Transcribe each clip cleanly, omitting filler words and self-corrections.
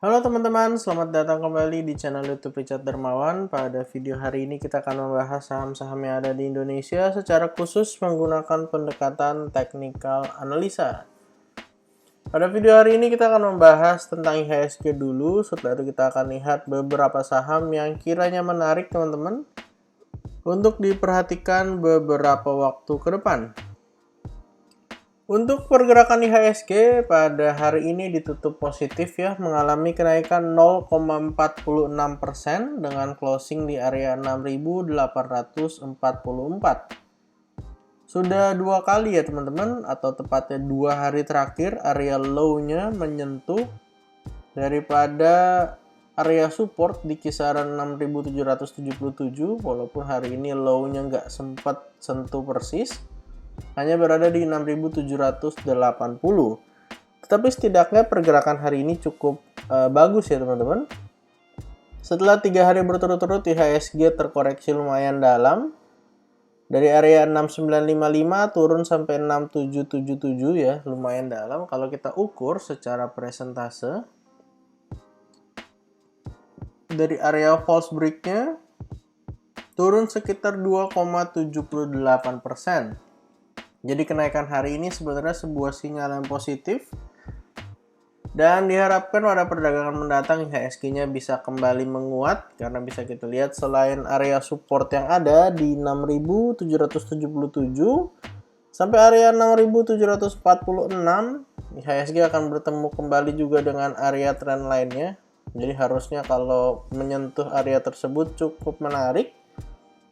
Halo teman-teman, selamat datang kembali di channel YouTube Richard Dermawan. Pada video hari ini kita akan membahas saham-saham yang ada di Indonesia secara khusus menggunakan pendekatan technical analisa. Pada video hari ini kita akan membahas tentang IHSG dulu, setelah itu kita akan lihat beberapa saham yang kiranya menarik teman-teman untuk diperhatikan beberapa waktu ke depan. Untuk pergerakan IHSG pada hari ini ditutup positif ya, mengalami kenaikan 0,46% dengan closing di area 6.844. Sudah dua kali ya teman-teman, atau tepatnya 2 hari terakhir area low-nya menyentuh daripada area support di kisaran 6.777, walaupun hari ini low-nya nggak sempat sentuh persis, hanya berada di 6.780. Tetapi setidaknya pergerakan hari ini cukup bagus ya teman-teman. Setelah 3 hari berturut-turut IHSG terkoreksi lumayan dalam. Dari area 6955 turun sampai 6777 ya, lumayan dalam. Kalau kita ukur secara persentase, dari area false break-nya turun sekitar 2,78%. Jadi kenaikan hari ini sebenarnya sebuah sinyal yang positif dan diharapkan pada perdagangan mendatang IHSG-nya bisa kembali menguat karena bisa kita lihat selain area support yang ada di 6.777 sampai area 6.746, IHSG akan bertemu kembali juga dengan area trend lainnya. Jadi harusnya kalau menyentuh area tersebut cukup menarik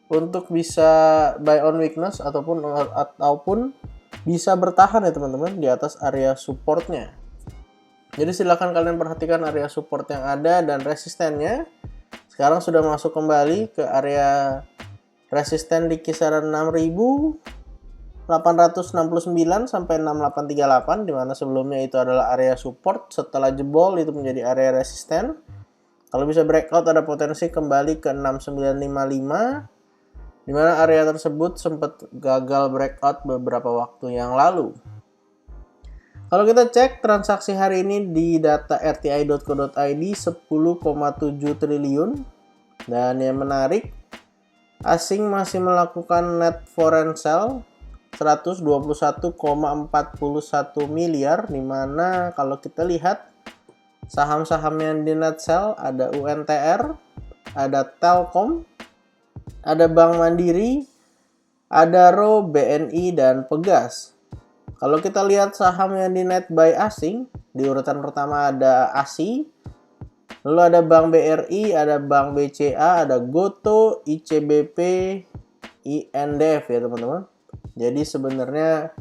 untuk bisa buy on weakness ataupun bisa bertahan ya teman-teman di atas area supportnya. Jadi silakan kalian perhatikan area support yang ada dan resistennya. Sekarang sudah masuk kembali ke area resisten di kisaran 6.869 sampai 6.838, dimana sebelumnya itu adalah area support. Setelah jebol itu menjadi area resisten. Kalau bisa breakout ada potensi kembali ke 6955, di mana area tersebut sempat gagal breakout beberapa waktu yang lalu. Kalau kita cek transaksi hari ini di data rti.co.id 10,7 triliun. Dan yang menarik, asing masih melakukan net foreign sale 121,41 miliar, di mana kalau kita lihat saham-saham yang di net sale ada UNTR, ada Telkom, ada Bank Mandiri, ada RO, BNI, dan Pegas. Kalau kita lihat saham yang di net buy asing, di urutan pertama ada ASI, lalu ada Bank BRI, ada Bank BCA, ada GoTo, ICBP, INDF ya teman-teman. Jadi sebenarnya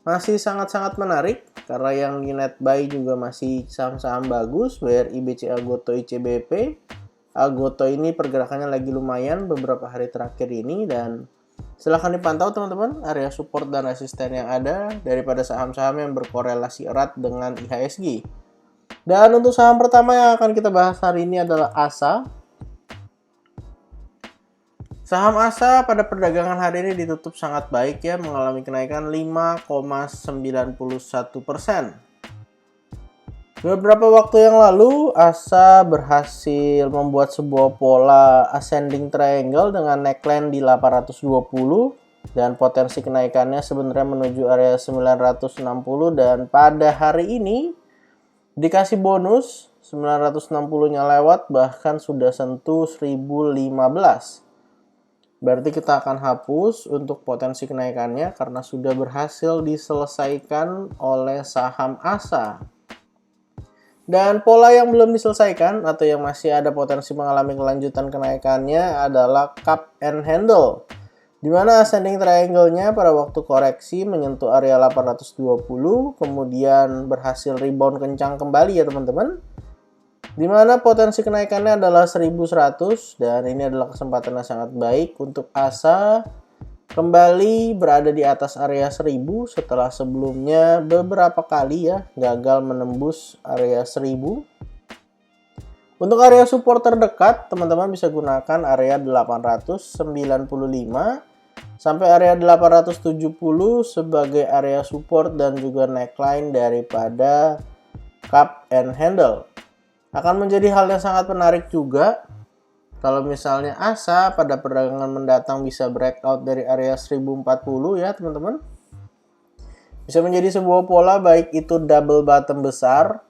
masih sangat-sangat menarik karena yang di net buy juga masih saham-saham bagus, BRI, BCA, GoTo, ICBP. GoTo ini pergerakannya lagi lumayan beberapa hari terakhir ini, dan silahkan dipantau teman-teman area support dan resisten yang ada daripada saham-saham yang berkorelasi erat dengan IHSG. Dan untuk saham pertama yang akan kita bahas hari ini adalah ASA. Saham ASA pada perdagangan hari ini ditutup sangat baik ya, mengalami kenaikan 5,91%. Beberapa waktu yang lalu, ASA berhasil membuat sebuah pola ascending triangle dengan neckline di 820 dan potensi kenaikannya sebenarnya menuju area 960, dan pada hari ini dikasih bonus 960-nya lewat, bahkan sudah sentuh 1015. Berarti kita akan hapus untuk potensi kenaikannya karena sudah berhasil diselesaikan oleh saham ASA. Dan pola yang belum diselesaikan atau yang masih ada potensi mengalami kelanjutan kenaikannya adalah cup and handle, di mana ascending triangle-nya pada waktu koreksi menyentuh area 820, kemudian berhasil rebound kencang kembali ya teman-teman, di mana potensi kenaikannya adalah 1100, dan ini adalah kesempatan yang sangat baik untuk ASA kembali berada di atas area 1000 setelah sebelumnya beberapa kali ya gagal menembus area 1000. Untuk area support terdekat, teman-teman bisa gunakan area 895 sampai area 870 sebagai area support dan juga neckline daripada cup and handle. Akan menjadi hal yang sangat menarik juga kalau misalnya ASA pada perdagangan mendatang bisa breakout dari area 1040 ya teman-teman. Bisa menjadi sebuah pola baik itu double bottom besar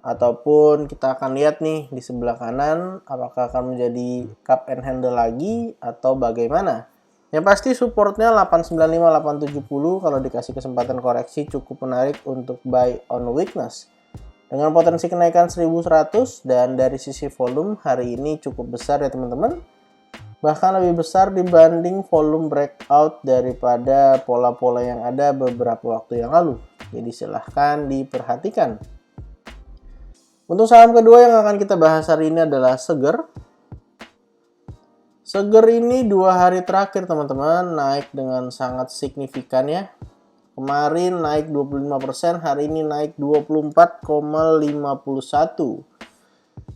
ataupun kita akan lihat nih di sebelah kanan apakah akan menjadi cup and handle lagi atau bagaimana. Yang pasti supportnya 895 870 kalau dikasih kesempatan koreksi cukup menarik untuk buy on weakness. Dengan potensi kenaikan 1100 dan dari sisi volume hari ini cukup besar ya teman-teman. Bahkan lebih besar dibanding volume breakout daripada pola-pola yang ada beberapa waktu yang lalu. Jadi silahkan diperhatikan. Untuk saham kedua yang akan kita bahas hari ini adalah Seger. Seger ini 2 hari terakhir teman-teman naik dengan sangat signifikan ya. Kemarin naik 25%, hari ini naik 24,51.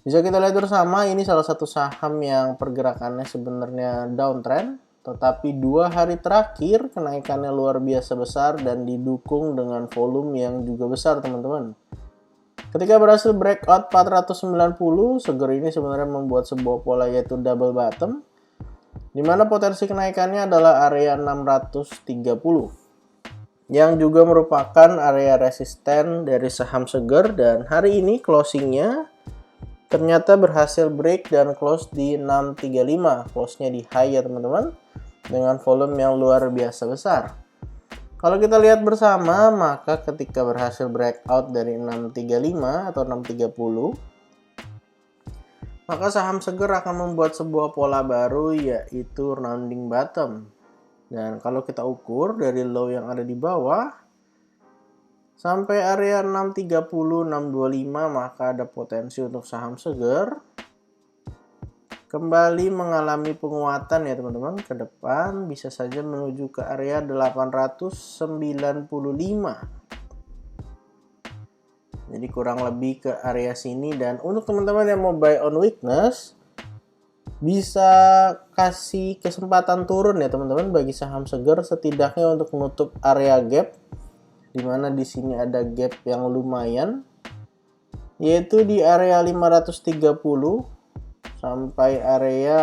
Bisa kita lihat bersama, ini salah satu saham yang pergerakannya sebenarnya downtrend. Tetapi 2 hari terakhir kenaikannya luar biasa besar dan didukung dengan volume yang juga besar teman-teman. Ketika berhasil breakout 490, Seger ini sebenarnya membuat sebuah pola yaitu double bottom. Di mana potensi kenaikannya adalah area 630. Yang juga merupakan area resisten dari saham Seger dan hari ini closingnya ternyata berhasil break dan close di 635, close-nya di high ya teman-teman, dengan volume yang luar biasa besar. Kalau kita lihat bersama, maka ketika berhasil breakout dari 635 atau 630, maka saham Seger akan membuat sebuah pola baru yaitu rounding bottom. Dan kalau kita ukur dari low yang ada di bawah sampai area 630, 625, maka ada potensi untuk saham Seger kembali mengalami penguatan ya teman-teman. Ke depan bisa saja menuju ke area 895. Jadi kurang lebih ke area sini. Dan untuk teman-teman yang mau buy on weakness, bisa kasih kesempatan turun ya teman-teman bagi saham Seger setidaknya untuk menutup area gap, dimana di sini ada gap yang lumayan yaitu di area 530 sampai area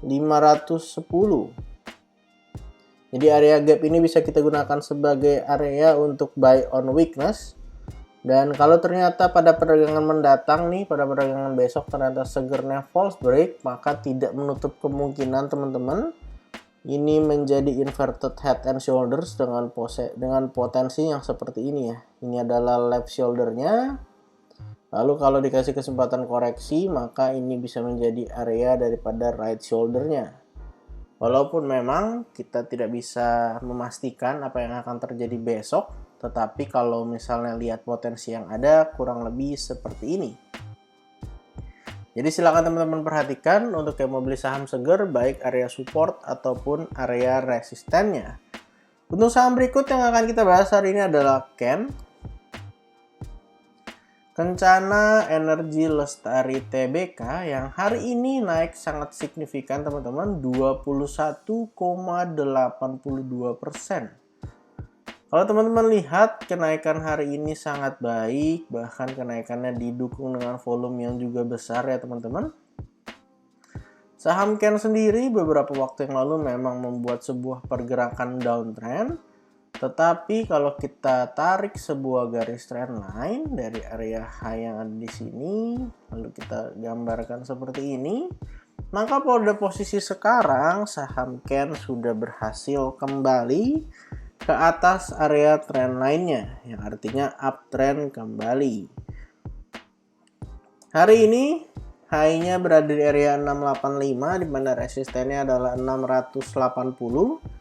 510. Jadi area gap ini bisa kita gunakan sebagai area untuk buy on weakness. Dan kalau ternyata pada perdagangan mendatang nih, pada perdagangan besok ternyata Segernya false break, maka tidak menutup kemungkinan teman-teman ini menjadi inverted head and shoulders dengan potensi yang seperti ini ya. Ini adalah left shouldernya. Lalu kalau dikasih kesempatan koreksi, maka ini bisa menjadi area daripada right shouldernya. Walaupun memang kita tidak bisa memastikan apa yang akan terjadi besok, tetapi kalau misalnya lihat potensi yang ada kurang lebih seperti ini. Jadi silakan teman-teman perhatikan untuk yang mau beli saham Seger baik area support ataupun area resistennya. Untuk saham berikut yang akan kita bahas hari ini adalah Kencana Energi Lestari Tbk yang hari ini naik sangat signifikan teman-teman, 21,82%. Kalau teman-teman lihat kenaikan hari ini sangat baik, bahkan kenaikannya didukung dengan volume yang juga besar ya teman-teman. Saham Ken sendiri beberapa waktu yang lalu memang membuat sebuah pergerakan downtrend. Tetapi kalau kita tarik sebuah garis trend line dari area high yang ada di sini, lalu kita gambarkan seperti ini, maka pada posisi sekarang saham Ken sudah berhasil kembali ke atas area trend line-nya, yang artinya uptrend kembali. Hari ini high-nya berada di area 685, di mana resistennya adalah 680.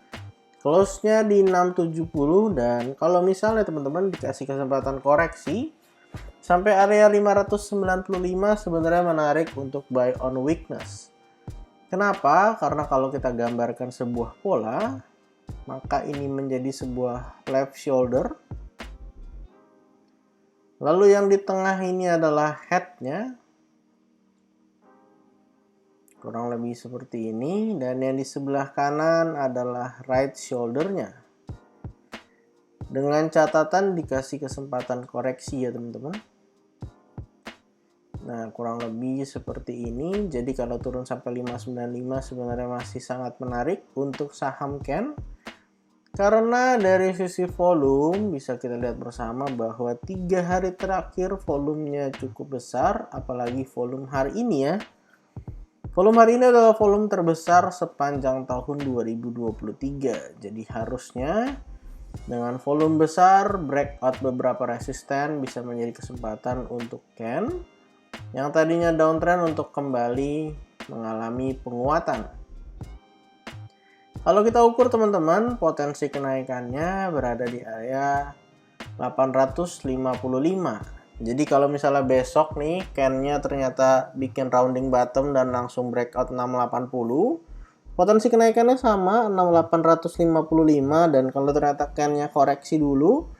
Close-nya di 670, dan kalau misalnya teman-teman dikasih kesempatan koreksi sampai area 595 sebenarnya menarik untuk buy on weakness. Kenapa? Karena kalau kita gambarkan sebuah pola, maka ini menjadi sebuah left shoulder. Lalu yang di tengah ini adalah head-nya. Kurang lebih seperti ini. Dan yang di sebelah kanan adalah right shoulder-nya. Dengan catatan dikasih kesempatan koreksi ya teman-teman. Nah, kurang lebih seperti ini. Jadi kalau turun sampai 595 sebenarnya masih sangat menarik untuk saham Ken. Karena dari sisi volume bisa kita lihat bersama bahwa 3 hari terakhir volumenya cukup besar, apalagi volume hari ini ya. Volume hari ini adalah volume terbesar sepanjang tahun 2023. Jadi harusnya dengan volume besar, breakout beberapa resisten bisa menjadi kesempatan untuk Ken yang tadinya downtrend untuk kembali mengalami penguatan. Kalau kita ukur teman-teman, potensi kenaikannya berada di area 855. Jadi kalau misalnya besok nih Ken-nya ternyata bikin rounding bottom dan langsung breakout 680, potensi kenaikannya sama 6855. Dan kalau ternyata Ken-nya koreksi dulu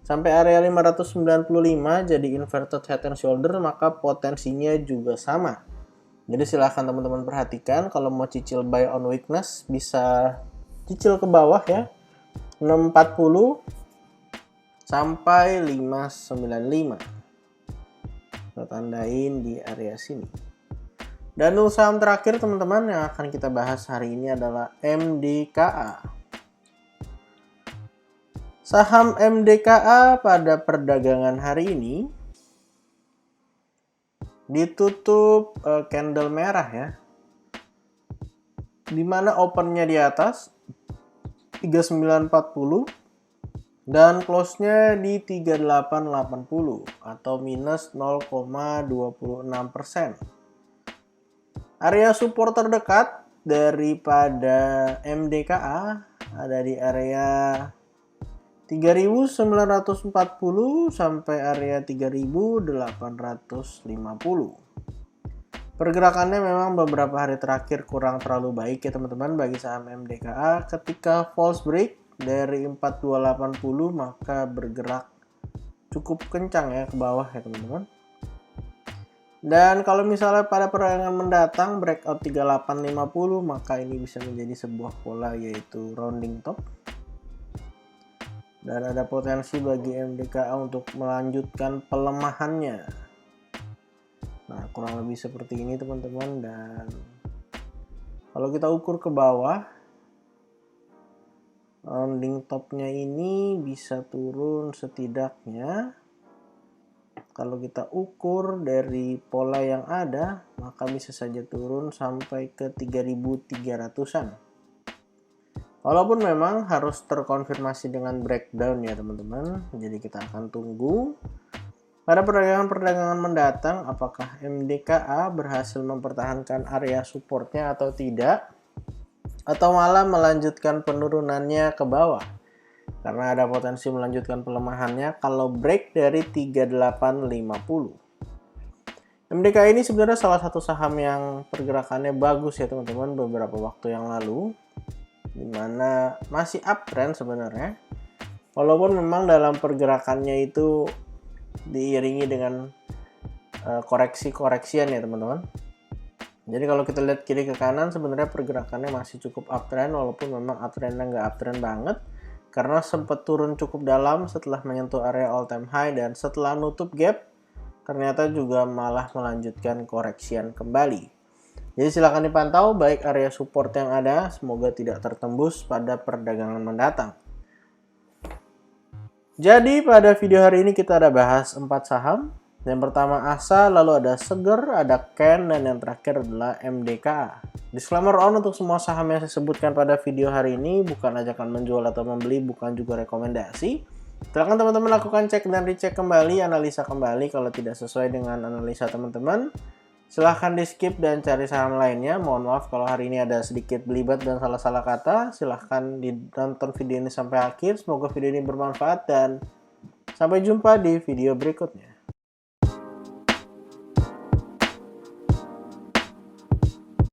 sampai area 595 jadi inverted head and shoulder, maka potensinya juga sama. Jadi silahkan teman-teman perhatikan, kalau mau cicil buy on weakness bisa cicil ke bawah ya, 640 sampai 595. Kita tandain di area sini. Dan untuk saham terakhir teman-teman yang akan kita bahas hari ini adalah MDKA. Saham MDKA pada perdagangan hari ini ditutup candle merah ya, dimana opennya di atas 3940 dan close-nya di 3880 atau minus 0,26%. Area support terdekat daripada MDKA ada di area 3940 sampai area 3850. Pergerakannya memang beberapa hari terakhir kurang terlalu baik ya teman-teman bagi saham MDKA. Ketika false break dari 4280 maka bergerak cukup kencang ya ke bawah ya teman-teman. Dan kalau misalnya pada perdagangan mendatang breakout 3850 maka ini bisa menjadi sebuah pola yaitu rounding top. Dan ada potensi bagi MDKA untuk melanjutkan pelemahannya. Nah, kurang lebih seperti ini teman-teman. Dan kalau kita ukur ke bawah, rounding topnya ini bisa turun setidaknya. Kalau kita ukur dari pola yang ada, maka bisa saja turun sampai ke 3.300-an. Walaupun memang harus terkonfirmasi dengan breakdown ya teman-teman. Jadi kita akan tunggu pada perdagangan mendatang apakah MDKA berhasil mempertahankan area supportnya atau tidak, atau malah melanjutkan penurunannya ke bawah. Karena ada potensi melanjutkan pelemahannya kalau break dari 3850. MDKA ini sebenarnya salah satu saham yang pergerakannya bagus ya teman-teman beberapa waktu yang lalu, dimana masih uptrend sebenarnya, walaupun memang dalam pergerakannya itu diiringi dengan koreksi-koreksian ya teman-teman. Jadi kalau kita lihat kiri ke kanan sebenarnya pergerakannya masih cukup uptrend, walaupun memang uptrendnya nggak uptrend banget karena sempat turun cukup dalam setelah menyentuh area all time high, dan setelah nutup gap ternyata juga malah melanjutkan koreksian kembali. Jadi silakan dipantau baik area support yang ada, semoga tidak tertembus pada perdagangan mendatang. Jadi pada video hari ini kita ada bahas 4 saham. Yang pertama ASA, lalu ada Seger, ada Ken, dan yang terakhir adalah MDKA. Disclaimer on untuk semua saham yang saya sebutkan pada video hari ini bukan ajakan menjual atau membeli, bukan juga rekomendasi. Silakan teman-teman lakukan cek dan recheck kembali, analisa kembali. Kalau tidak sesuai dengan analisa teman-teman, silahkan di skip dan cari saham lainnya. Mohon maaf kalau hari ini ada sedikit belibet dan salah-salah kata. Silahkan ditonton video ini sampai akhir. Semoga video ini bermanfaat dan sampai jumpa di video berikutnya.